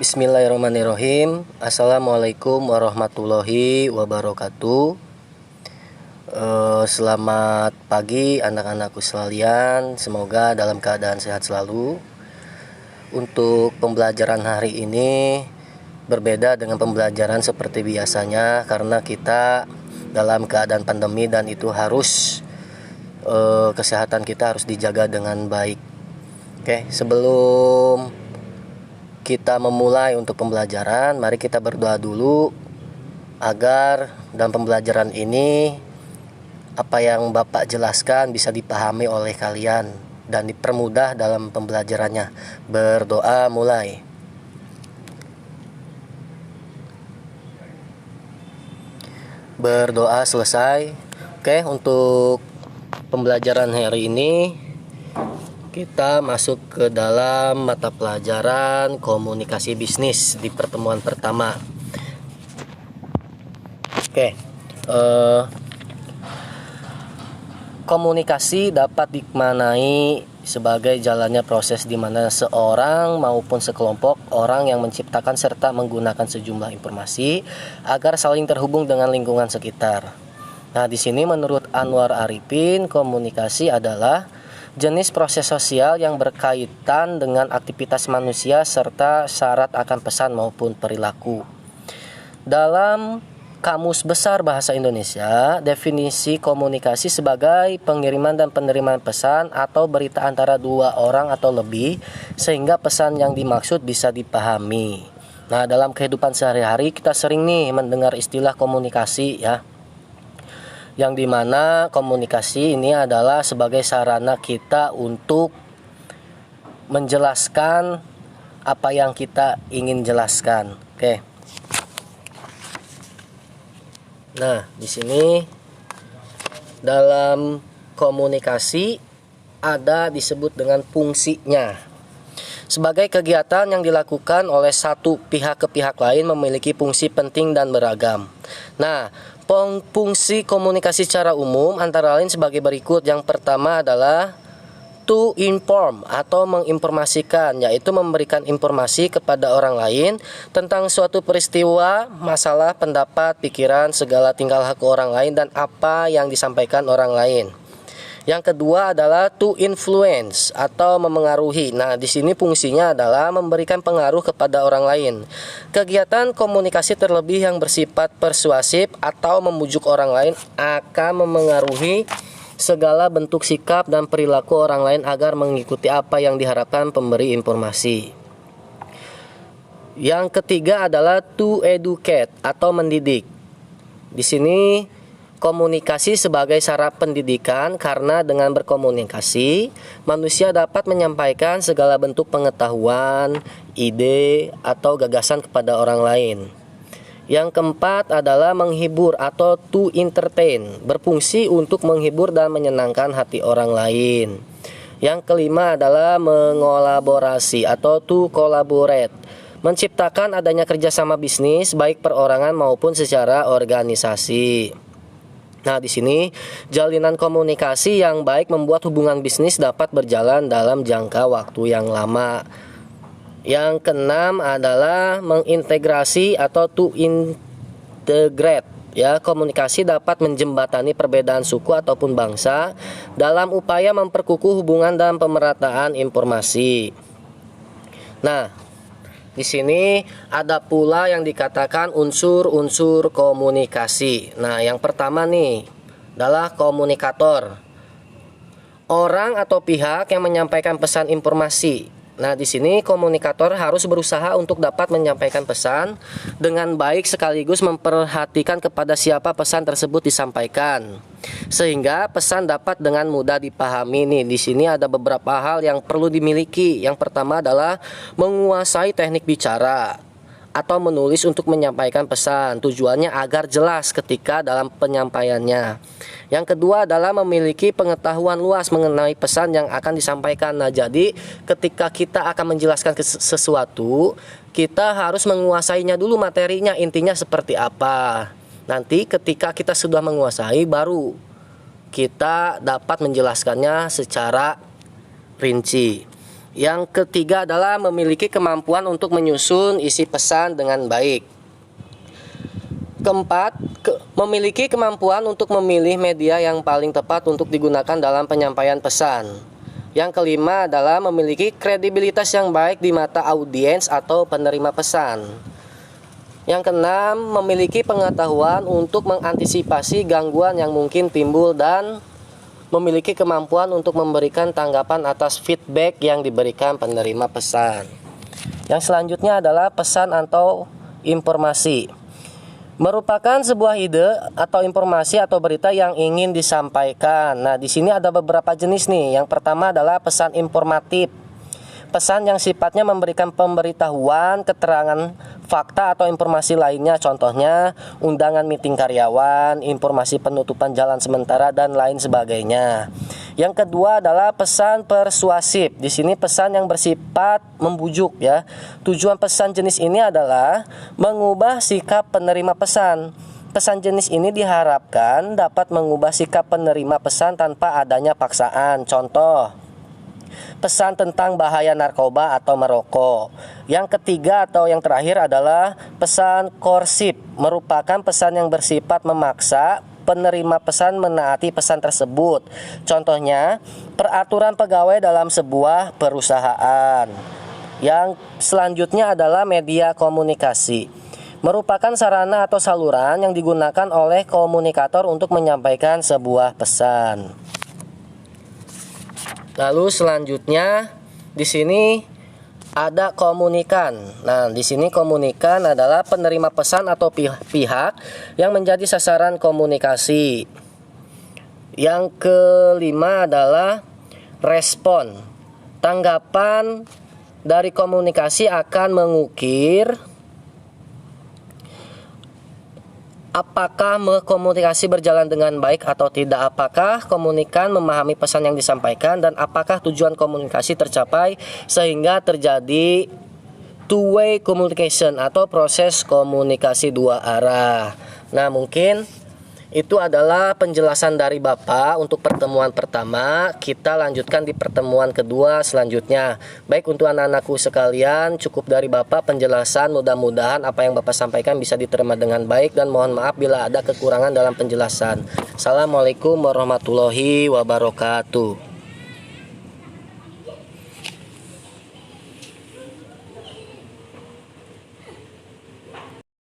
Bismillahirrahmanirrahim. Assalamualaikum warahmatullahi wabarakatuh. Selamat pagi anak-anakku sekalian. Semoga dalam keadaan sehat selalu. Untuk pembelajaran hari ini berbeda dengan pembelajaran seperti biasanya karena kita dalam keadaan pandemi dan itu harus kesehatan kita harus dijaga dengan baik. Oke, sebelum kita memulai untuk pembelajaran, mari kita berdoa dulu agar dalam pembelajaran ini apa yang Bapak jelaskan bisa dipahami oleh kalian dan dipermudah dalam pembelajarannya. Berdoa mulai. Berdoa selesai. Oke, untuk pembelajaran hari ini kita masuk ke dalam mata pelajaran komunikasi bisnis di pertemuan pertama. Oke, komunikasi dapat dimaknai sebagai jalannya proses di mana seorang maupun sekelompok orang yang menciptakan serta menggunakan sejumlah informasi agar saling terhubung dengan lingkungan sekitar. Nah, di sini menurut Anwar Arifin, komunikasi adalah jenis proses sosial yang berkaitan dengan aktivitas manusia serta syarat akan pesan maupun perilaku. Dalam Kamus Besar Bahasa Indonesia, definisi komunikasi sebagai pengiriman dan penerimaan pesan atau berita antara dua orang atau lebih sehingga pesan yang dimaksud bisa dipahami. Nah, dalam kehidupan sehari-hari kita sering nih mendengar istilah komunikasi ya. Yang dimana komunikasi ini adalah sebagai sarana kita untuk menjelaskan apa yang kita ingin jelaskan. Oke. Nah, di sini dalam komunikasi ada disebut dengan fungsinya. Sebagai kegiatan yang dilakukan oleh satu pihak ke pihak lain memiliki fungsi penting dan beragam. Nah, fungsi komunikasi secara umum antara lain sebagai berikut. Yang pertama adalah to inform atau menginformasikan, yaitu memberikan informasi kepada orang lain tentang suatu peristiwa, masalah, pendapat, pikiran, segala tingkah laku orang lain dan apa yang disampaikan orang lain. Yang kedua adalah to influence atau memengaruhi. Nah, di sini fungsinya adalah memberikan pengaruh kepada orang lain. Kegiatan komunikasi terlebih yang bersifat persuasif atau membujuk orang lain akan memengaruhi segala bentuk sikap dan perilaku orang lain agar mengikuti apa yang diharapkan pemberi informasi. Yang ketiga adalah to educate atau mendidik. Di sini komunikasi sebagai syarat pendidikan karena dengan berkomunikasi manusia dapat menyampaikan segala bentuk pengetahuan, ide, atau gagasan kepada orang lain. Yang keempat adalah menghibur atau to entertain, berfungsi untuk menghibur dan menyenangkan hati orang lain. Yang kelima adalah mengolaborasi atau to collaborate, menciptakan adanya kerjasama bisnis baik perorangan maupun secara organisasi. Nah, di sini jalinan komunikasi yang baik membuat hubungan bisnis dapat berjalan dalam jangka waktu yang lama. Yang keenam adalah mengintegrasi atau to integrate. Ya, komunikasi dapat menjembatani perbedaan suku ataupun bangsa dalam upaya memperkukuh hubungan dan pemerataan informasi. Nah, di sini ada pula yang dikatakan unsur-unsur komunikasi. Nah, yang pertama nih adalah komunikator. Orang atau pihak yang menyampaikan pesan informasi. Nah, di sini komunikator harus berusaha untuk dapat menyampaikan pesan dengan baik sekaligus memperhatikan kepada siapa pesan tersebut disampaikan sehingga pesan dapat dengan mudah dipahami. Nih, di sini ada beberapa hal yang perlu dimiliki. Yang pertama adalah menguasai teknik bicara atau menulis untuk menyampaikan pesan. Tujuannya agar jelas ketika dalam penyampaiannya. Yang kedua adalah memiliki pengetahuan luas mengenai pesan yang akan disampaikan. Nah, jadi ketika kita akan menjelaskan sesuatu, kita harus menguasainya dulu materinya, intinya seperti apa. Nanti ketika kita sudah menguasai, baru kita dapat menjelaskannya secara rinci. Yang ketiga adalah memiliki kemampuan untuk menyusun isi pesan dengan baik. Keempat, memiliki kemampuan untuk memilih media yang paling tepat untuk digunakan dalam penyampaian pesan. Yang kelima adalah memiliki kredibilitas yang baik di mata audiens atau penerima pesan. Yang keenam, memiliki pengetahuan untuk mengantisipasi gangguan yang mungkin timbul dan memiliki kemampuan untuk memberikan tanggapan atas feedback yang diberikan penerima pesan. Yang selanjutnya adalah pesan atau informasi. Merupakan sebuah ide atau informasi atau berita yang ingin disampaikan. Nah, di sini ada beberapa jenis nih. Yang pertama adalah pesan informatif. Pesan yang sifatnya memberikan pemberitahuan, keterangan, fakta atau informasi lainnya, contohnya undangan meeting karyawan, informasi penutupan jalan sementara dan lain sebagainya. Yang kedua adalah pesan persuasif. Di sini pesan yang bersifat membujuk ya. Tujuan pesan jenis ini adalah mengubah sikap penerima pesan. Pesan jenis ini diharapkan dapat mengubah sikap penerima pesan tanpa adanya paksaan. Contoh, pesan tentang bahaya narkoba atau merokok. Yang ketiga atau yang terakhir adalah pesan koersif, merupakan pesan yang bersifat memaksa penerima pesan menaati pesan tersebut. Contohnya, peraturan pegawai dalam sebuah perusahaan. Yang selanjutnya adalah media komunikasi. Merupakan sarana atau saluran yang digunakan oleh komunikator untuk menyampaikan sebuah pesan. Lalu selanjutnya di sini ada komunikan. Nah, di sini komunikan adalah penerima pesan atau pihak yang menjadi sasaran komunikasi. Yang kelima adalah respon. Tanggapan dari komunikasi akan mengukir apakah komunikasi berjalan dengan baik atau tidak, apakah komunikan memahami pesan yang disampaikan, dan apakah tujuan komunikasi tercapai sehingga terjadi two-way communication atau proses komunikasi dua arah. Nah, mungkin itu adalah penjelasan dari Bapak untuk pertemuan pertama. Kita lanjutkan di pertemuan kedua selanjutnya. Baik, untuk anak-anakku sekalian, cukup dari Bapak penjelasan. Mudah-mudahan apa yang Bapak sampaikan bisa diterima dengan baik, dan mohon maaf bila ada kekurangan dalam penjelasan. Assalamualaikum warahmatullahi wabarakatuh.